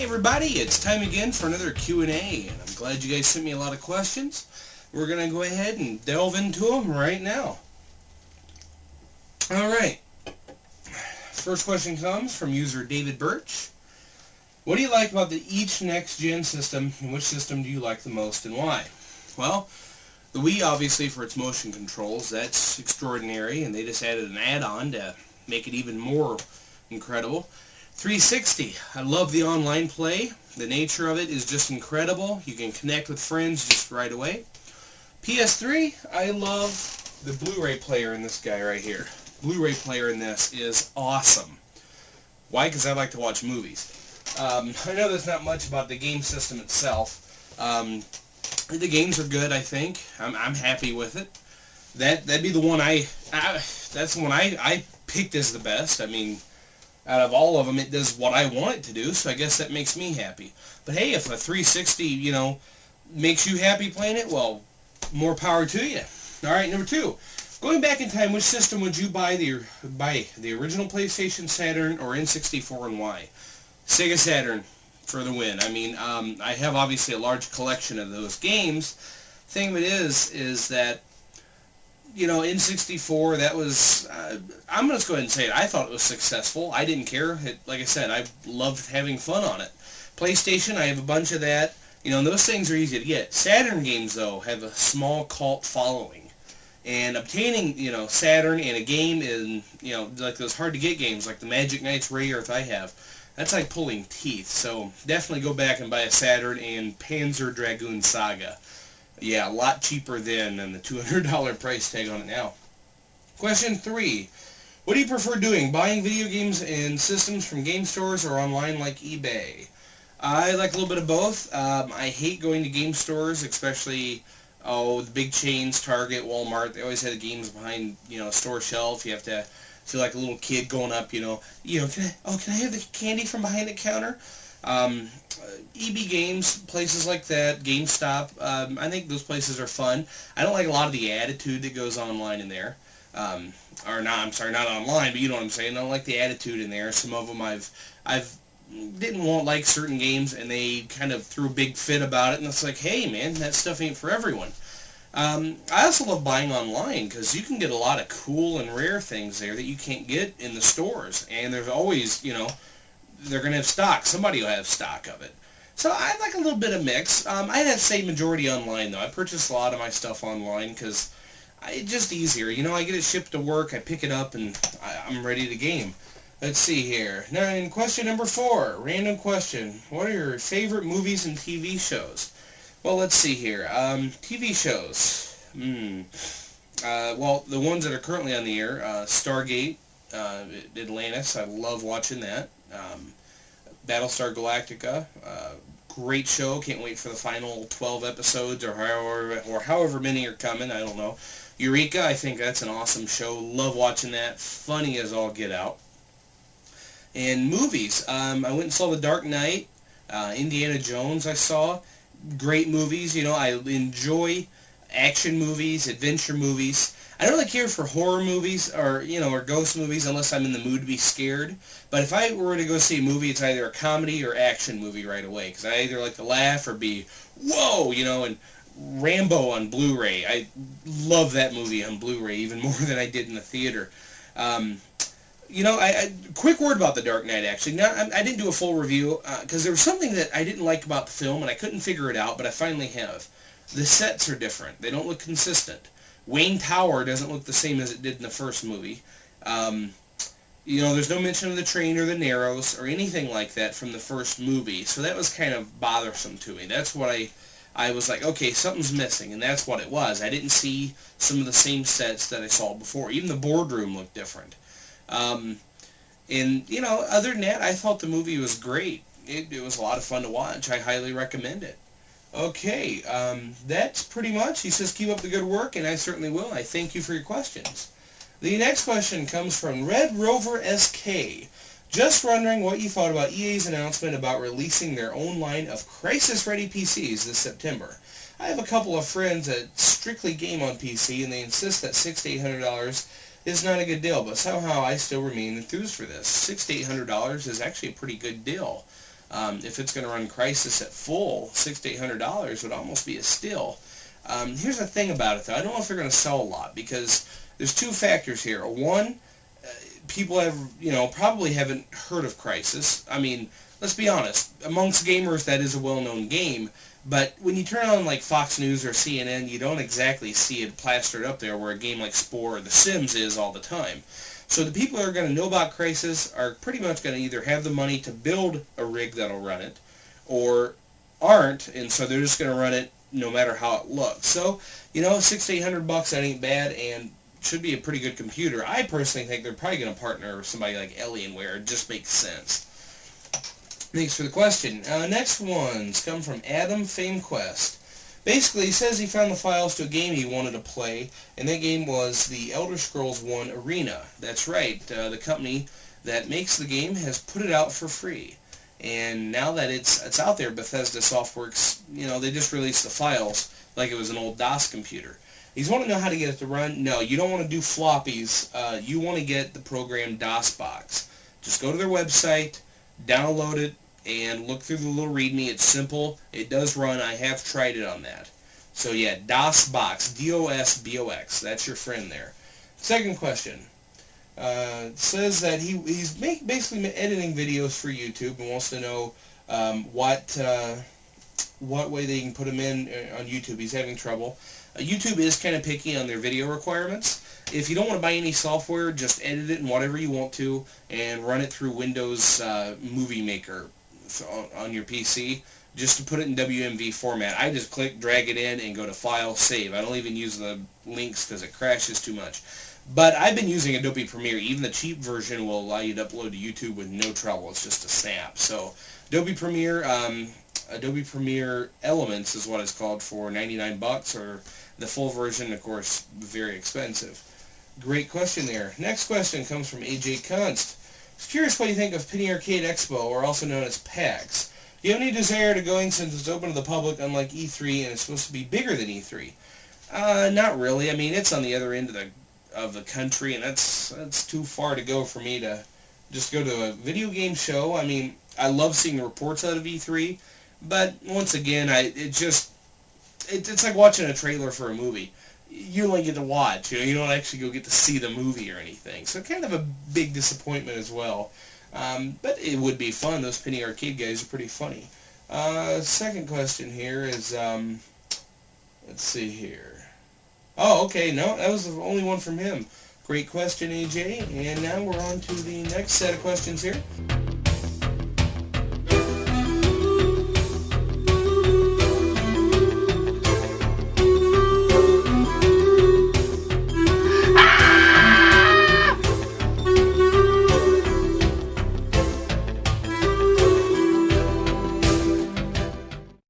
Hey everybody, it's time again for another Q&A, and I'm glad you guys sent me a lot of questions. We're going to go ahead and delve into them right now. Alright, first question comes from user David Birch. What do you like about each next-gen system, and which system do you like the most and why? Well, the Wii, obviously, for its motion controls, that's extraordinary, and they just added an add-on to make it even more incredible. 360, I love the online play. The nature of it is just incredible. You can connect with friends just right away. PS3, I love the Blu-ray player in this guy right here. Blu-ray player in this is awesome. Why? Because I like to watch movies. I know there's not much about the game system itself. The games are good, I think. I'm happy with it. That'd be the one that's the one I picked as the best. I mean, out of all of them, it does what I want it to do, so I guess that makes me happy. But hey, if a 360, makes you happy playing it, well, more power to you. Alright, number 2. Going back in time, which system would you buy the original PlayStation, Saturn, or N64, and why? Sega Saturn for the win. I mean, I have obviously a large collection of those games. Thing of it is that, N64, that was, I'm going to go ahead and say it, I thought it was successful. I didn't care. Like I said, I loved having fun on it. PlayStation, I have a bunch of that. And those things are easy to get. Saturn games, though, have a small cult following. And obtaining, Saturn and a game in, like those hard-to-get games, like the Magic Knights Ray Earth I have, that's like pulling teeth. So definitely go back and buy a Saturn and Panzer Dragoon Saga. Yeah, a lot cheaper than the $200 price tag on it now. Question 3. What do you prefer doing? Buying video games and systems from game stores or online like eBay? I like a little bit of both. I hate going to game stores, especially, the big chains, Target, Walmart. They always have the games behind, a store shelf. You have to feel like a little kid going up, can I have the candy from behind the counter? EB Games, places like that, GameStop, I think those places are fun. I don't like a lot of the attitude that goes online in there. Or not, I'm sorry, not online, but you know what I'm saying. I don't like the attitude in there. Some of them I've didn't like certain games, and they kind of threw a big fit about it, and it's like, hey man, that stuff ain't for everyone. I also love buying online, because you can get a lot of cool and rare things there that you can't get in the stores, and there's always, they're going to have stock. Somebody will have stock of it. So I like a little bit of mix. I'd have to say majority online, though. I purchase a lot of my stuff online because it's just easier. I get it shipped to work, I pick it up, and I'm ready to game. Let's see here. Now, in question number 4, random question. What are your favorite movies and TV shows? Well, let's see here. TV shows. Well, the ones that are currently on the air, Stargate, Atlantis, I love watching that. Battlestar Galactica, great show. Can't wait for the final 12 episodes or however many are coming. I don't know. Eureka, I think that's an awesome show. Love watching that. Funny as all get out. And movies, I went and saw The Dark Knight, Indiana Jones I saw. Great movies. I enjoy action movies, adventure movies. I don't really care for horror movies or ghost movies unless I'm in the mood to be scared. But if I were to go see a movie, it's either a comedy or action movie right away. Because I either like to laugh or be, whoa, and Rambo on Blu-ray. I love that movie on Blu-ray even more than I did in the theater. Quick word about The Dark Knight, actually. Now, I didn't do a full review because there was something that I didn't like about the film, and I couldn't figure it out, but I finally have. The sets are different. They don't look consistent. Wayne Tower doesn't look the same as it did in the first movie. There's no mention of the train or the Narrows or anything like that from the first movie, so that was kind of bothersome to me. That's what I was like, okay, something's missing, and that's what it was. I didn't see some of the same sets that I saw before. Even the boardroom looked different. Other than that, I thought the movie was great. It was a lot of fun to watch. I highly recommend it. Okay, that's pretty much. He says, keep up the good work, and I certainly will. I thank you for your questions. The next question comes from Red Rover SK. Just wondering what you thought about EA's announcement about releasing their own line of Crysis-ready PCs this September. I have a couple of friends that strictly game on PC, and they insist that $600 to $800 is not a good deal, but somehow I still remain enthused for this. $600 to $800 is actually a pretty good deal. If it's going to run Crysis at full, $600 to $800 would almost be a steal. Here's the thing about it, though. I don't know if they're going to sell a lot, because there's two factors here. One, people have, probably haven't heard of Crysis. I mean, let's be honest. Amongst gamers, that is a well-known game. But when you turn on like Fox News or CNN, you don't exactly see it plastered up there where a game like Spore or The Sims is all the time. So the people that are going to know about Crysis are pretty much going to either have the money to build a rig that'll run it, or aren't, and so they're just going to run it no matter how it looks. So, $600 to $800, that ain't bad, and should be a pretty good computer. I personally think they're probably going to partner with somebody like Alienware. It just makes sense. Thanks for the question. Next ones come from Adam FameQuest. Basically, he says he found the files to a game he wanted to play, and that game was the Elder Scrolls 1 Arena. That's right, the company that makes the game has put it out for free. And now that it's out there, Bethesda Softworks, they just released the files like it was an old DOS computer. He's want to know how to get it to run? No, you don't want to do floppies. You want to get the program DOSBox. Just go to their website, download it, and look through the little README. It's simple. It does run. I have tried it on that. So yeah, DOSBox, D-O-S-B-O-X. That's your friend there. Second question. It says that he's basically editing videos for YouTube and wants to know what way they can put them in on YouTube. He's having trouble. YouTube is kind of picky on their video requirements. If you don't want to buy any software, just edit it in whatever you want to and run it through Windows Movie Maker on your PC, just to put it in WMV format. I just click, drag it in, and go to File, Save. I don't even use the links because it crashes too much. But I've been using Adobe Premiere. Even the cheap version will allow you to upload to YouTube with no trouble. It's just a snap. So Adobe Premiere Elements is what it's called for $99, or the full version, of course, very expensive. Great question there. Next question comes from AJ Kunst. I was curious what you think of Penny Arcade Expo, or also known as PAX. Do you have any desire to going since it's open to the public, unlike E3, and it's supposed to be bigger than E3? Not really. I mean, it's on the other end of the country, and that's too far to go for me to just go to a video game show. I mean, I love seeing the reports out of E3, but once again, it's like watching a trailer for a movie. You only get to watch, you don't actually go get to see the movie or anything. So kind of a big disappointment as well. But it would be fun. Those Penny Arcade guys are pretty funny. Second question here is, let's see here. Oh, okay, no, that was the only one from him. Great question, AJ. And now we're on to the next set of questions here.